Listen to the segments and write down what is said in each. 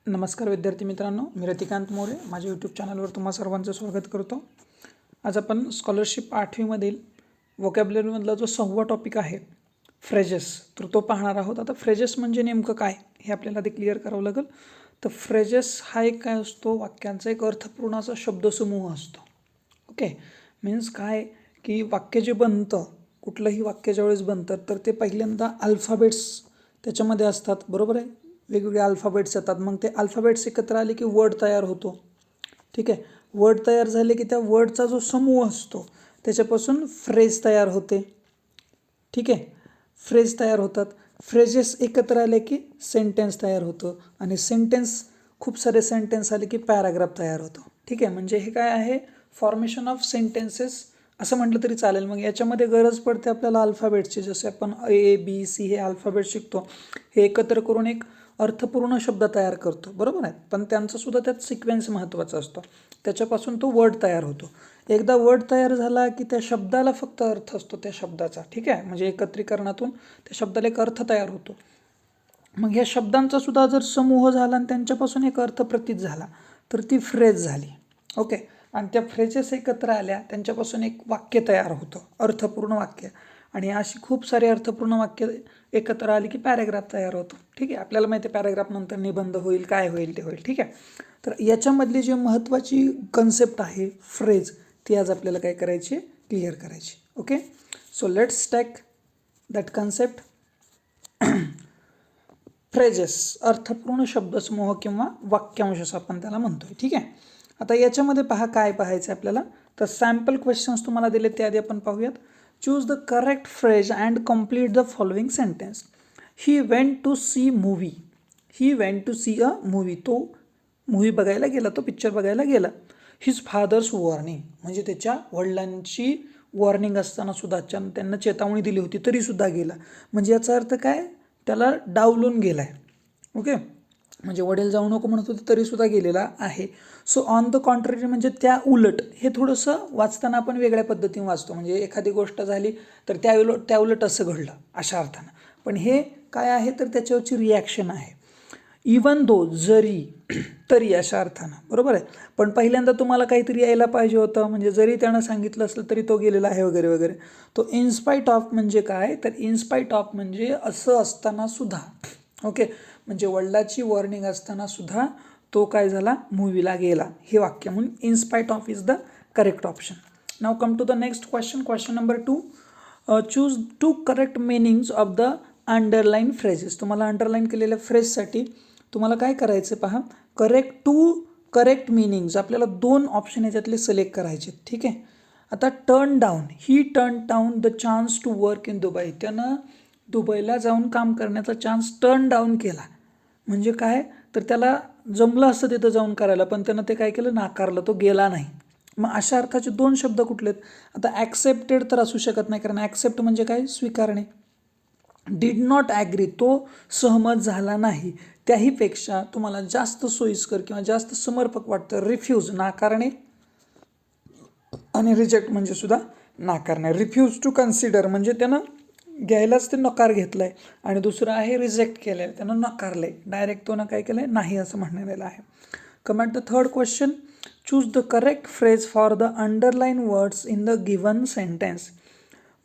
नमस्कार विद्यार्थी मित्रांनो, मी रतिकांत मोरे माझ्या यूट्यूब चॅनलवर तुम्हा सर्वांचं स्वागत करतो. आज आपण स्कॉलरशिप 8वीमधील व्होकॅब्युलरीमधला जो 6वा टॉपिक आहे फ्रेजेस, तर तो पाहणार आहोत. आता फ्रेजेस म्हणजे नेमकं काय हे आपल्याला आधी क्लिअर करावं लागेल. तर फ्रेजेस हा एक काय असतो, वाक्यांचा एक अर्थपूर्ण असा शब्दसमूह असतो. ओके, मीन्स काय की वाक्य जे बनतं, कुठलंही वाक्य ज्यावेळेस बनतं तर ते पहिल्यांदा अल्फाबेट्स त्याच्यामध्ये असतात, बरोबर आहे. वेगवेगळे अल्फाबेट्स येतात, मग ते अल्फाबेट्स एकत्र आले की वर्ड तयार होतो. ठीक आहे, वर्ड तयार झाले की त्या वर्डचा जो समूह असतो त्याच्यापासून फ्रेज तयार होते. ठीक आहे, फ्रेज तयार होतात. फ्रेजेस एकत्र आले की सेंटेन्स तयार होतं आणि सेंटेन्स खूप सारे सेंटेन्स आले की पॅराग्राफ तयार होतो. ठीक आहे, म्हणजे हे काय आहे, फॉर्मेशन ऑफ सेंटेन्सेस असं म्हटलं तरी चालेल. मग याच्यामध्ये गरज पडते आपल्याला अल्फाबेट्सची. जसे आपण A B C हे अल्फाबेट शिकतो, हे एकत्र करून एक अर्थपूर्ण शब्द तयार करतो, बरोबर आहे. पण त्यांचासुद्धा त्यात सिक्वेन्स महत्त्वाचा असतो, त्याच्यापासून तो वर्ड तयार होतो. एकदा वर्ड तयार झाला की त्या शब्दाला फक्त अर्थ असतो त्या शब्दाचा. ठीक आहे, म्हणजे एकत्रीकरणातून त्या शब्दाला एक अर्थ तयार होतो. मग या शब्दांचा सुद्धा जर समूह झाला आणि त्यांच्यापासून एक अर्थ प्रतीत झाला तर ती फ्रेज झाली. ओके, आणि त्या फ्रेजेस एकत्र आल्या, त्यांच्यापासून एक वाक्य तयार होतं, अर्थपूर्ण वाक्य. आणि अशी खूप सारी अर्थपूर्ण वाक्य एकत्र आली की पॅराग्राफ तयार होतो. ठीक आहे, आपल्याला माहिती आहे पॅराग्राफ नंतर निबंध होईल, काय होईल ते होईल. ठीक आहे, तर याच्यामधली जी महत्त्वाची कन्सेप्ट आहे फ्रेज, ती आज आपल्याला काय करायची, क्लिअर करायची. Okay, so let's take that concept. Phrases, अर्थपूर्ण शब्दसमूह किंवा वाक्यांश असं आपण त्याला म्हणतोय. ठीक आहे, आता याच्यामध्ये पहा काय पाहायचं आपल्याला. तर सॅम्पल क्वेश्चन्स तुम्हाला दिले ते आधी आपण पाहूयात. Choose the correct phrase and complete the following sentence. He went to see movie. He went to see a movie. तो मूवी बघायला गेला, तो पिक्चर बघायला गेला. हिज फादर्स वॉर्निंग, म्हणजे त्याच्या वडिलांची वॉर्निंग असताना सुद्धा, त्यांना चेतावणी दिली होती तरी सुद्धा गेला. म्हणजे याचा अर्थ काय, त्याला डावलून गेला आहे. ओके, म्हणजे वडील जाऊ नको म्हणत होते तरीसुद्धा गेलेला आहे. सो ऑन द कॉन्ट्ररी म्हणजे त्या उलट, हे थोडंसं वाचताना आपण वेगळ्या पद्धतीने वाचतो. म्हणजे एखादी गोष्ट झाली तर त्या उलट असं घडलं अशा अर्थानं. पण हे काय आहे तर त्याच्यावरची रिॲक्शन आहे. इवन दो, जरी, तरी अशा अर्थानं, बरोबर आहे. पण पहिल्यांदा तुम्हाला काहीतरी यायला पाहिजे होतं, म्हणजे जरी त्यानं सांगितलं असलं तरी तो गेलेला आहे वगैरे वगैरे. तो इनस्पाईट ऑफ म्हणजे काय, तर इनस्पाईट ऑफ म्हणजे असं असताना सुद्धा. ओके, म्हणजे वडिलाची वॉर्निंग असताना सुद्धा तो काय झाला, मूवीला गेला. हे वाक्य म्हणून in spite of is the correct option. Now come to the next question. Question number 2. Choose 2 correct meanings of the underline phrases. तुम्हाला अंडरलाईन केलेल्या फ्रेजसाठी तुम्हाला काय करायचं पहा, करेक्ट मिनिंग्स आपल्याला 2 ऑप्शन याच्यातले सिलेक्ट करायचे. ठीक आहे, आता turn down. He turn down the chance to work in Dubai. त्यानं दुबईला जाऊन काम करण्याचा चान्स टर्न डाऊन केला. म्हणजे काय, तर त्याला जमलं असतं तिथं जाऊन करायला, पण त्यानं ते काय केलं, नाकारलं, तो गेला नाही. मग अशा अर्थाचे 2 शब्द कुठले आहेत. आता ॲक्सेप्टेड तर असू शकत नाही, कारण ॲक्सेप्ट म्हणजे काय, स्वीकारणे. डिड नॉट ॲग्री, तो सहमत झाला नाही. त्याहीपेक्षा तुम्हाला जास्त सोयीस्कर किंवा जास्त समर्पक वाटतं रिफ्यूज, नाकारणे. आणि रिजेक्ट म्हणजे सुद्धा नाकारणे. रिफ्यूज टू कन्सिडर म्हणजे त्यानं घ्यायलाच ते नकार घेतला आहे, आणि दुसरं आहे रिजेक्ट केलं आहे, त्यानं नाकारलं आहे, डायरेक्ट तो ना काय केलं आहे, नाही असं म्हणण्यात आहे. Come at the third question. Choose the correct phrase for the underline words in the given sentence.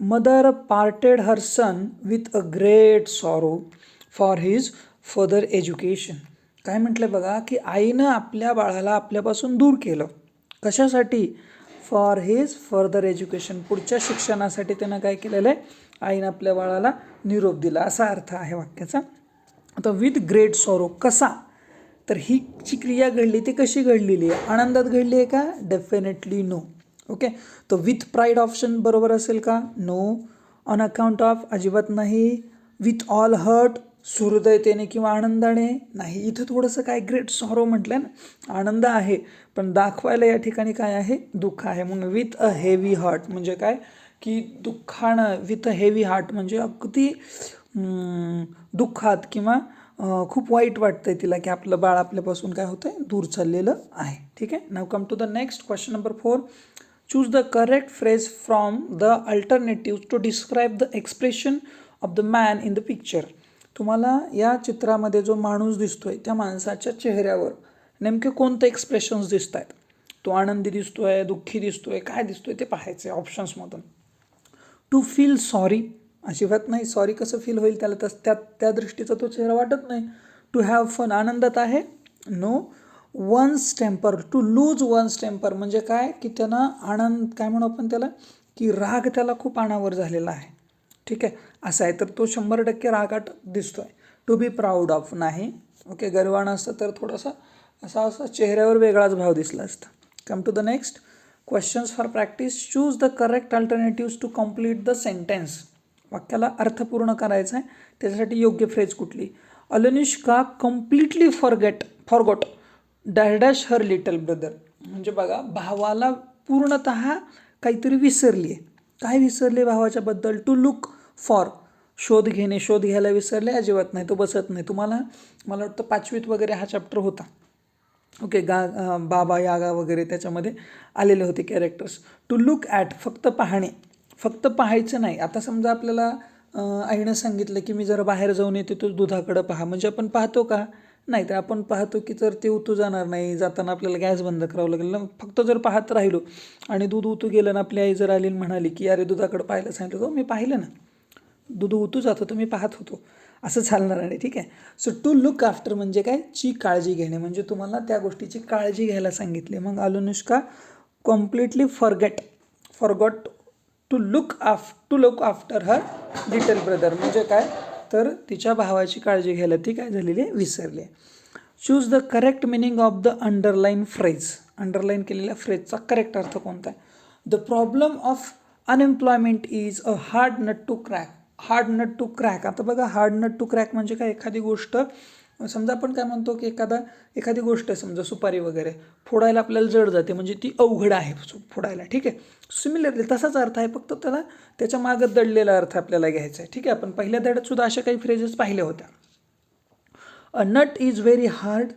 Mother parted her son with a great sorrow for his further education. काय म्हटलं बघा, की आईनं आपल्या बाळाला आपल्यापासून दूर केलं. कशासाठी, फॉर हिज फर्दर एज्युकेशन, पुढच्या शिक्षणासाठी त्यानं काय केलेलं आहे, आईनं आपल्या बाळाला निरोप दिला, असा अर्थ आहे वाक्याचा. आता विथ ग्रेट सॉरो कसा, तर ही जी क्रिया घडली ती कशी घडलेली आहे, आनंदात घडली आहे का, डेफिनेटली नो. ओके, तर विथ प्राईड ऑप्शन बरोबर असेल का, नो. ऑन अकाउंट ऑफ अजिबात नाही. विथ ऑल हर्ट, सुहृदयतेने किंवा आनंदाने, नाही. इथं थोडंसं काय, ग्रेट सॉरो म्हटलं ना, आनंद आहे पण दाखवायला या ठिकाणी काय आहे, दुःख आहे. म्हणून विथ अ हेवी हार्ट म्हणजे काय, की दुःखानं, विथ अ हेवी हार्ट म्हणजे अगदी दुःखात किंवा खूप वाईट वाटतंय तिला की आपलं बाळ आपल्यापासून काय होतंय, दूर चाललेलं आहे. ठीक आहे, now come to the next question number 4. Choose the correct phrase from the alternative to describe the expression of the man in the picture. तुम्हाला या चित्रामध्ये जो माणूस दिसतोय त्या माणसाच्या चेहऱ्यावर नेमके कोणते एक्सप्रेशन्स दिसत आहेत. तो आनंदी दिसतोय, दुःखी दिसतोय, काय दिसतोय ते पाहायचं आहे ऑप्शन्समधून. टू फील सॉरी, अजिबात नाही. सॉरी कसं फील होईल त्याला, त्या दृष्टीचा तो चेहरा वाटत नाही. टू हॅव फन, आनंदात आहे, no. Once temper, to lose once temper म्हणजे काय की त्यांना आनंद, काय म्हणू आपण त्याला, की राग त्याला खूप अनावर झालेला आहे. ठीक आहे, असं आहे. तर तो 100% रागाट दिसतोय. टू बी प्राऊड ऑफ, नाही. ओके, गर्वानं असतं तर थोडासा असा चेहऱ्यावर वेगळाच भाव दिसला असता. Come to the next questions for practice. Choose the correct alternatives to complete the sentence. वाक्याला अर्थपूर्ण करायचं आहे, त्याच्यासाठी योग्य फ्रेज कुठली. Anushka completely forgot dash dash her little brother. म्हणजे बघा, भावाला पूर्णतः काहीतरी विसरली आहे. काय विसरले भावाच्याबद्दल? टू लुक फॉर, शोध घेणे, शोध घ्यायला विसरले, अजिबात नाही. तो बसत नाही. तुम्हाला मला वाटतं 5वीत वगैरे हा चॅप्टर होता. ओके, बाबा यागा वगैरे त्याच्यामध्ये आलेले होते कॅरेक्टर्स. टू लुक ॲट, फक्त पाहणे, फक्त पाहायचं नाही. आता समजा आपल्याला आईनं सांगितलं की मी जरा बाहेर जाऊन येते, तो दुधाकडं पहा, म्हणजे आपण पाहतो का? नाही. तर आपण पाहतो की जर ते उतू जाणार नाही, जाताना आपल्याला गॅस बंद करावं लागेल ना. फक्त जर पाहत राहिलो आणि दूध उतू गेलं ना, आपली आई जर आली म्हणाली की अरे दुधाकडं पाहायला सांगितलं, मी पाहिलं ना, दूध उतू जात होतं, मी पाहत होतो, असं चालणार नाही. ठीक आहे. सो टू लुक आफ्टर म्हणजे काय? ची काळजी घेणे, म्हणजे तुम्हाला त्या गोष्टीची काळजी घ्यायला सांगितली. मग Anushka completely forgot to look after her little brother म्हणजे काय? तर तिच्या भावाची काळजी घ्यायला ती काय झालेली आहे? विसरली आहे. Choose the correct meaning of the underline phrase. Underline केलेल्या फ्रेजचा करेक्ट अर्थ कोणता आहे? The problem of unemployment is a hard nut to crack. Hard nut to crack. आता बघा, हार्ड नट टू क्रॅक म्हणजे काय? एखादी गोष्ट, समजा आपण काय म्हणतो की एखादी गोष्ट आहे, समजा सुपारी वगैरे फोडायला आपल्याला जड जाते, म्हणजे ती अवघड आहे फोडायला. ठीक आहे. सिमिलरली तसाच अर्थ आहे, फक्त त्याच्या मागं दडलेला अर्थ आपल्याला घ्यायचा आहे. ठीक आहे. आपण पहिल्या धड्यात सुद्धा अशा काही फ्रेजेस पाहिल्या होत्या. A nut is very hard,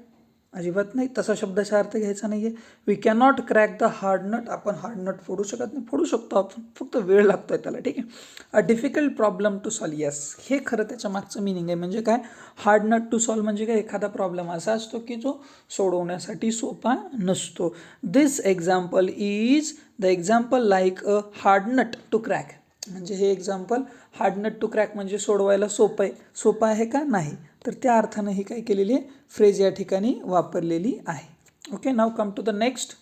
अजिबात नाही. तसा शब्दाचा अर्थ घ्यायचा नाही आहे. We cannot crack the hard nut, आपण हार्ड नट फोडू शकत नाही. फोडू शकतो आपण, फक्त वेळ लागतो आहे त्याला. ठीक आहे. A difficult problem to solve, yes, हे खरं त्याच्या मागचं मिनिंग आहे. म्हणजे काय? हार्ड नट टू सॉल्व म्हणजे काय? एखादा प्रॉब्लेम असा असतो की जो सोडवण्यासाठी सोपा नसतो. This example is the example like a hard nut to crack. म्हणजे हे example hard nut to crack म्हणजे सोडवायला सोपं आहे का? नाही. तर त्या अर्थानं ही काय केलेली आहे? फ्रेज या ठिकाणी वापरलेली आहे. Okay, now come to the next.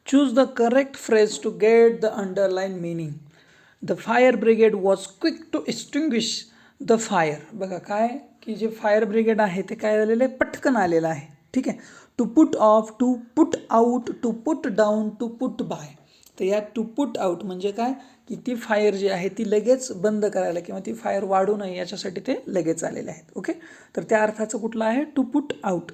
Choose the correct phrase to get the underline meaning. The fire brigade was quick to extinguish the fire. बघा काय की जे फायर ब्रिगेड आहे ते काय झालेलं आहे? पटकन आलेलं आहे. ठीक आहे. To put off, to put out, to put down, to put by. तर या टू पुट आउट म्हणजे काय की ती फायर जी आहे ती लगेच बंद करायला किंवा ती फायर वाढू नये याच्यासाठी ते लगेच आलेले आहेत. ओके, तर त्या अर्थाचं कुठलं आहे? To put out.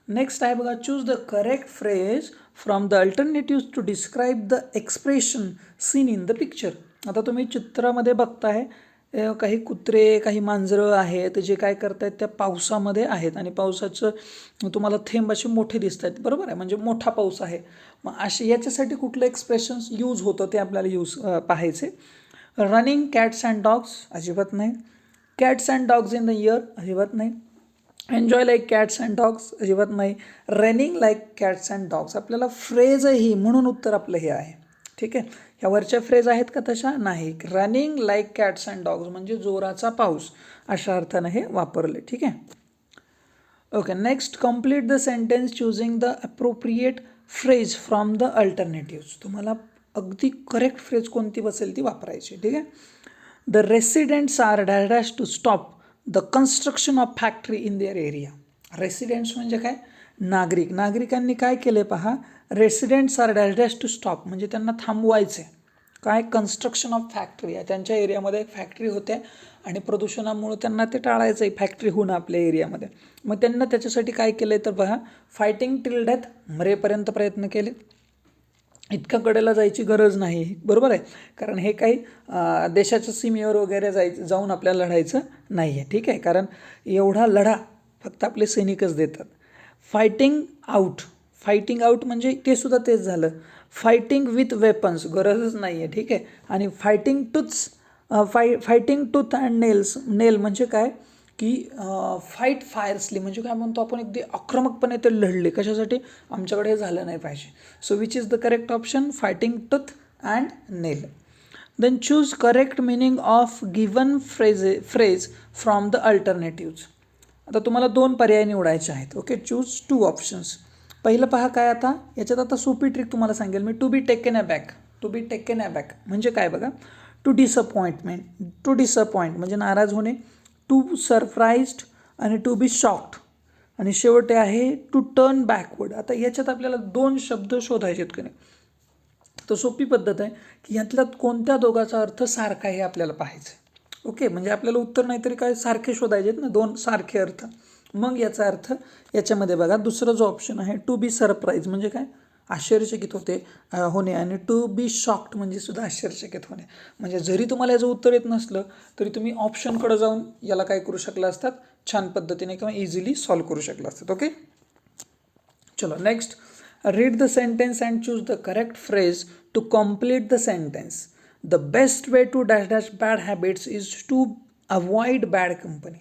नेक्स्ट आहे बघा, choose the correct phrase from the alternatives to describe the expression seen in the picture. आता तुम्ही चित्रामध्ये बघताय काही कुत्रे, काही मांजरं आहेत जे काय करतायत? त्या पावसामध्ये आहेत आणि पावसाचं तुम्हाला थेंब असे मोठे दिसत आहेत. बरोबर आहे, म्हणजे मोठा पाऊस आहे. मग असे याच्यासाठी कुठलं एक्सप्रेशन्स यूज होतं ते आपल्याला पाहायचे. रनिंग कॅट्स अँड डॉग्स, अजिबात नाही. Cats and dogs in the year, अजिबात नाही. Enjoy like cats and dogs, अजिबात नाही. Running like cats and dogs. आपल्याला फ्रेज ही म्हणून उत्तर आपलं हे आहे. ठीक आहे. ह्या वरच्या फ्रेज आहेत का तशा? नाही. Running like cats and dogs म्हणजे जोराचा पाऊस अशा अर्थानं हे वापरले. ठीक आहे. Okay, next complete the sentence choosing the appropriate phrase from the alternatives. तुम्हाला अगदी करेक्ट फ्रेज कोणती बसेल ती वापरायची. ठीक आहे. The residents are dash dash to stop the construction of factory in their area. Residents म्हणजे काय? नागरिकांनी काय केले पहा? Residents are dash dash to stop म्हणजे त्यांना थांबवायचे. काय? कन्स्ट्रक्शन ऑफ फॅक्टरी आहे. त्यांच्या एरियामध्ये एक फॅक्टरी होते आणि प्रदूषणामुळे त्यांना ते टाळायचं आहे फॅक्टरी होणं आपल्या एरियामध्ये. मग त्यांना त्याच्यासाठी काय केलं तर पहा, फायटिंग टिल डेथ, मरेपर्यंत प्रयत्न केले. इतक्या कडेला जायची गरज नाही. बरोबर आहे, कारण हे काही देशाच्या सीमेवर वगैरे जाऊन आपल्याला लढायचं नाही आहे. ठीक आहे. कारण एवढा लढा फक्त आपले सैनिकच देतात. फायटिंग आउट म्हणजे ते सुद्धा तेच झालं. फायटिंग विथ वेपन्स, गरजच नाही आहे. ठीक आहे. आणि फायटिंग टूच फायटिंग टूथ अँड नेल म्हणजे काय की फाईट फायर्सली म्हणजे काय म्हणतो आपण, अगदी आक्रमकपणे ते लढले कशासाठी, आमच्याकडे हे झालं नाही पाहिजे. So which is the correct option, fighting tooth and nail. Then choose correct meaning of given phrase from the alternatives. आता तुम्हाला 2 पर्याय निवडायचे आहेत. Okay, choose 2 options. पहिलं पहा काय, आता याच्यात आता सोपी ट्रिक तुम्हाला सांगेल मी. To be taken aback. To be taken aback म्हणजे काय बघा, टू डिसअपॉइंट म्हणजे नाराज होणे, टू सरप्राईज्ड आणि टू बी शॉक्ड, आणि शेवटे आहे टू टर्न बॅकवर्ड. आता याच्यात आपल्याला 2 शब्द शोधायचे आहेत की नाही. तर सोपी पद्धत आहे की यातल्यात कोणत्या दोघाचा अर्थ सारखा हे आपल्याला पाहायचं आहे. ओके, म्हणजे आपल्याला उत्तर नाहीतरी काय सारखे शोधायचे आहेत ना, 2 सारखे अर्थ. मग याचा अर्थ याच्यामध्ये बघा, दुसरा जो ऑप्शन आहे टू बी सरप्राईज म्हणजे काय, आश्चर्यचकित होणे, आणि टू बी शॉक्ड म्हणजे सुद्धा आश्चर्यचकित होणे. म्हणजे जरी तुम्हाला याचं उत्तर येत नसलं तरी तुम्ही ऑप्शनकडे जाऊन याला काय करू शकला असतात, छान पद्धतीने किंवा इझिली सॉल्व्ह करू शकला असतात. ओके, चलो next. Read the sentence and choose the correct phrase to complete the sentence. The best way to dash dash bad habits is to avoid bad company.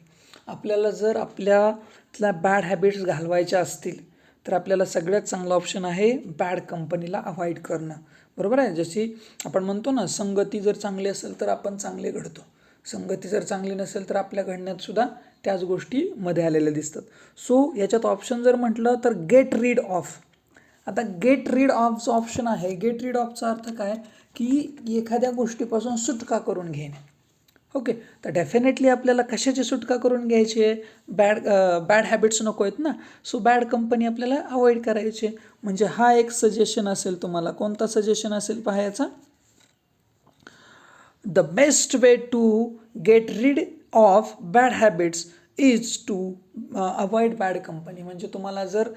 आपल्याला जर आपल्यातल्या बॅड हॅबिट्स घालवायच्या असतील तर आपल्याला सगळ्यात चांगला ऑप्शन आहे बॅड कंपनीला अवॉइड करणं. बरोबर आहे. जशी आपण म्हणतो ना, संगती जर चांगली असेल तर आपण चांगले घडतो, संगती जर चांगली नसेल तर आपल्या घडण्यात सुद्धा त्याच गोष्टी मध्ये आलेल्या दिसतात. सो याच्यात ऑप्शन जर म्हटलं तर गेट रीड ऑफ. आता गेट रीड ऑफ जो ऑप्शन आहे, गेट रीड ऑफचा अर्थ काय की एखाद्या गोष्टीपासून सुटका करून घेणे. ओके, तर डेफिनेटली आपल्याला कशाची सुटका करून घ्यायची आहे, बॅड हॅबिट्स नको आहेत ना. सो बॅड कंपनी आपल्याला अवॉइड करायची. म्हणजे हा एक सजेशन असेल तुम्हाला. कोणता सजेशन असेल पाहायचा, the best way to get rid of bad habits is to avoid bad company. म्हणजे तुम्हाला जर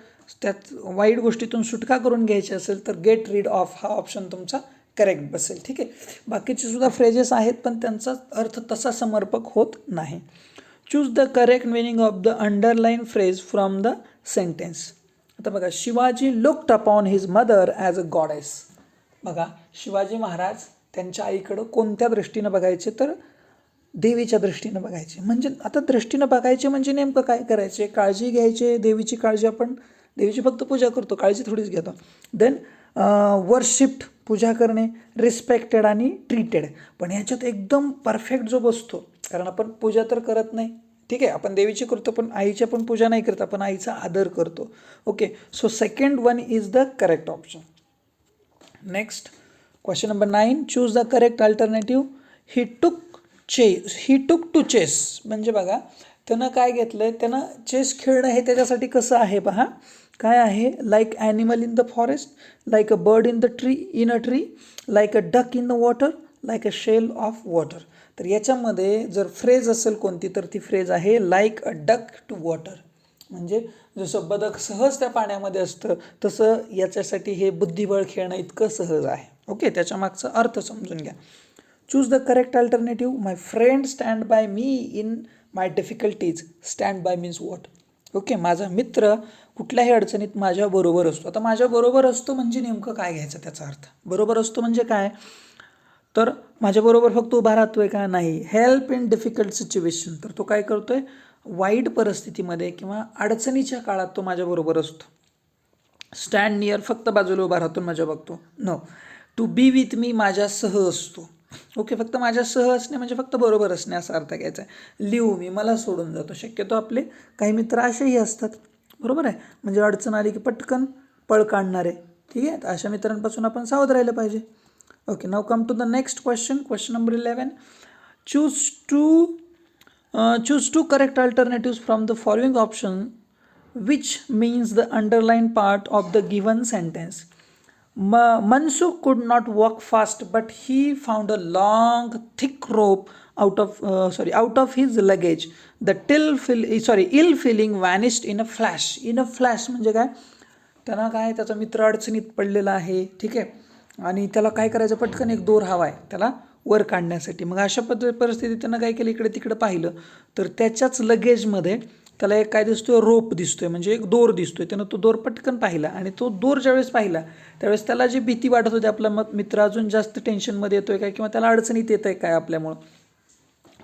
त्यात वाईट गोष्टीतून सुटका करून घ्यायची असेल तर गेट रीड ऑफ हा ऑप्शन तुमचा करेक्ट बसेल. ठीक आहे, बाकीचे सुद्धा फ्रेजेस आहेत पण त्यांचा अर्थ तसा समर्पक होत नाही. Choose the correct meaning of the underline phrase from the sentence. आता बघा, Shivaji looked upon his mother as a goddess. बघा, शिवाजी महाराज त्यांच्या आईकडं कोणत्या दृष्टीनं बघायचे, तर देवीच्या दृष्टीनं बघायचे. म्हणजे आता दृष्टीनं बघायचे म्हणजे नेमकं काय करायचे, काळजी घ्यायचे, देवीची काळजी. आपण देवीची फक्त पूजा करतो, काळजी थोडीच घेतो. देन वर्शिप्ड पूजा करणे, रिस्पेक्टेड आणि ट्रीटेड. पण ह्याच्यात एकदम परफेक्ट जो बसतो, कारण आपण पूजा तर करत नाही, ठीक आहे, आपण देवीची करतो पण आईची आपण पूजा नाही करत, आपण आईचा आदर करतो. Okay, so second one is the correct option. Next question number 9. Choose the correct alternative. He took to chess म्हणजे बघा, त्यानं काय घेतलंय, त्यानं चेस खेळणं हे त्याच्यासाठी कसं आहे पहा. काय आहे, like animal in the forest, like a bird in a tree, like a duck in the water, like a shell of water. तर याच्यामध्ये जर फ्रेज असेल कोणती तर ती फ्रेज आहे like a duck to water. म्हणजे जसं बदक सहज त्या पाण्यामध्ये असतं तसं याच्यासाठी हे बुद्धिबळ खेळणं इतकं सहज आहे. ओके, त्याच्या मागचा अर्थ समजून घ्या. Choose the correct alternative. My friend stand by me in my difficulties. Stand by means what. Okay, माझा मित्र कुठल्याही अडचणीत माझ्याबरोबर असतो. आता माझ्याबरोबर असतो म्हणजे नेमकं काय घ्यायचं त्याचा अर्थ. बरोबर असतो म्हणजे काय, तर माझ्याबरोबर फक्त उभा राहतो आहे का, नाही. हेल्प इन डिफिकल्ट सिच्युएशन, तर तो काय करतो आहे, वाईट परिस्थितीमध्ये किंवा अडचणीच्या काळात तो माझ्याबरोबर असतो. स्टँड नियर, फक्त बाजूला उभा राहतो माझ्या बघतो. No. To be with me, माझ्यासह असतो. ओके, फक्त माझ्यासह असणे म्हणजे फक्त बरोबर असणे असा अर्थ घ्यायचा आहे. लिव मी, मला सोडून जातो. शक्यतो आपले काही मित्र असेही असतात, बरोबर आहे, म्हणजे अडचण आली की पटकन पळ काढणारे. ठीक आहे, तर अशा मित्रांपासून आपण सावध राहिलं पाहिजे. Okay, now come to the next question. Question number 11. Choose to correct alternatives from the following option which means the underlined part of the given sentence. Mansukh could not walk fast, but he found a long, thick rope out of his luggage. The ill feeling vanished in a flash. In a flash म्हणजे काय, त्यांना काय, त्याचा मित्र अडचणीत पडलेला आहे, ठीक आहे, आणि त्याला काय करायचं, पटकन एक दोर हवा आहे त्याला वर काढण्यासाठी. मग अशा परिस्थितीत त्यानं काय केलं, इकडे तिकडे पाहिलं तर त्याच्याच लगेजमध्ये त्याला एक काय दिसतोय, रोप दिसतोय, म्हणजे एक दोर दिसतोय. त्यानं तो दोर पटकन पाहिला आणि तो दोर ज्यावेळेस पाहिला त्यावेळेस त्याला जी भीती वाटत होती, आपला मित्र अजून जास्त टेन्शनमध्ये येतोय काय किंवा त्याला अडचणीत येत आहे काय आपल्यामुळं,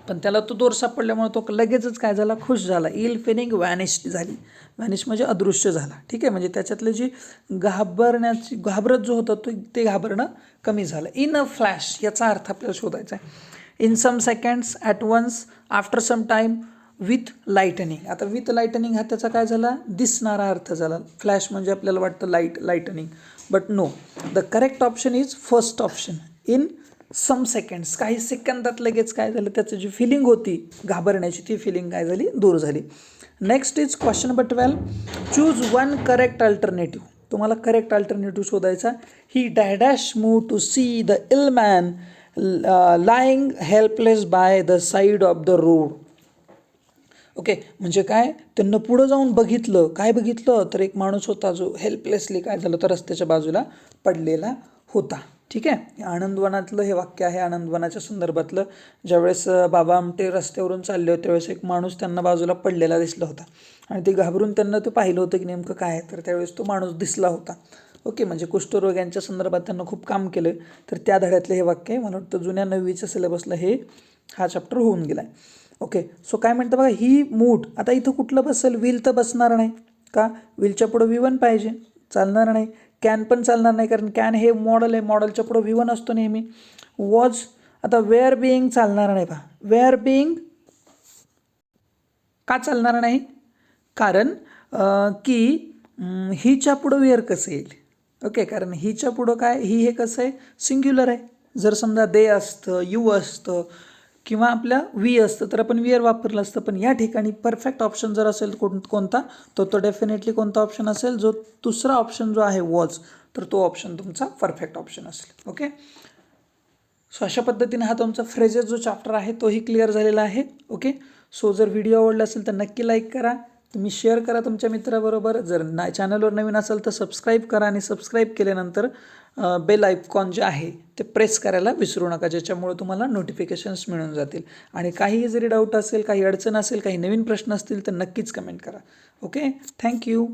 पण त्याला तो दोर सापडल्यामुळे तो लगेचच काय झाला, खुश झाला. इल फिलिंग व्हॅनिश्ड झाली. व्हॅनिश म्हणजे अदृश्य झाला. ठीक आहे, म्हणजे त्याच्यातले जी घाबरत जो होता तो ते घाबरणं कमी झालं. इन अ फ्लॅश याचा अर्थ आपल्याला शोधायचा आहे. In some seconds, at once, after some time, with lightning. आता विथ लाईटनिंग हा त्याचा काय झाला, दिसणारा अर्थ झाला. फ्लॅश म्हणजे आपल्याला वाटतं lightning, but no, the correct option is first option, in some seconds. काही सेकंदात लगेच काय झालं, त्याची जी फिलिंग होती घाबरण्याची ती फिलिंग काय झाली, दूर झाली. Next is question number 12. Choose one correct alternative. तुम्हाला करेक्ट अल्टरनेटिव्ह शोधायचा. He dash move to see the ill man lying helpless by the side of the road. Okay, म्हणजे काय, त्यांना पुढं जाऊन बघितलं. काय बघितलं, तर एक माणूस होता जो हेल्पलेसली काय झालं तर रस्त्याच्या बाजूला पडलेला होता. ठीक आहे, आनंदवनातलं हे वाक्य आहे, आनंदवनाच्या संदर्भातलं. ज्यावेळेस बाबा आमटे रस्त्यावरून चालले होते त्यावेळेस एक माणूस त्यांना बाजूला पडलेला दिसला होता आणि ते घाबरून त्यांना ते पाहिलं होतं की नेमकं काय आहे, तर त्यावेळेस तो माणूस दिसला होता. ओके, म्हणजे कुष्ठरोग्यांच्या संदर्भात त्यांना खूप काम केलं. तर त्या धड्यातलं हे वाक्य आहे. मला वाटतं जुन्या 9वीच्या सिलेबसला हा चॅप्टर होऊन गेला आहे. ओके, सो काय म्हणतं बघा, ही मूड. आता इथं कुठलं बसेल, विल तर बसणार नाही का, विलच्या पुढं V1 पाहिजे, चालणार नाही. कॅन पण चालणार नाही, कारण कॅन हे मॉडल आहे, मॉडलच्या पुढं V1 असतो नेहमी. वॉज, आता वेअर बिईंग चालणार नाही पहा. वेअर बिईंग का चालणार नाही, कारण की हिच्या पुढं वेअर कसं येईल. ओके, कारण हिच्या पुढं काय, हे कसं आहे, सिंग्युलर आहे. जर समजा दे असतं, यू असतं किंवा आपल्या वी असतं तर आपण विअर वापरलं असतं, पण या ठिकाणी परफेक्ट ऑप्शन जर असेल कोणता, तर तो डेफिनेटली कोणता ऑप्शन असेल, जो दुसरा ऑप्शन जो आहे वॉज, तर तो ऑप्शन तुमचा परफेक्ट ऑप्शन असेल. ओके, सो अशा पद्धतीने हा तुमचा फ्रेजेस जो चॅप्टर आहे तोही क्लिअर झालेला आहे. ओके, सो जर व्हिडिओ आवडला असेल तर नक्की लाईक करा, तुम्ही शेअर करा तुमच्या मित्राबरोबर. जर चॅनलवर नवीन असेल तर सबस्क्राईब करा आणि सबस्क्राईब केल्यानंतर बेल आयकॉन जे आहे ते प्रेस करायला विसरू नका, ज्याच्यामुळे तुम्हाला नोटिफिकेशन्स मिळून जातील. आणि काहीही जरी डाऊट असेल, काही अडचण असेल, काही नवीन प्रश्न असतील तर नक्कीच कमेंट करा. Okay, thank you.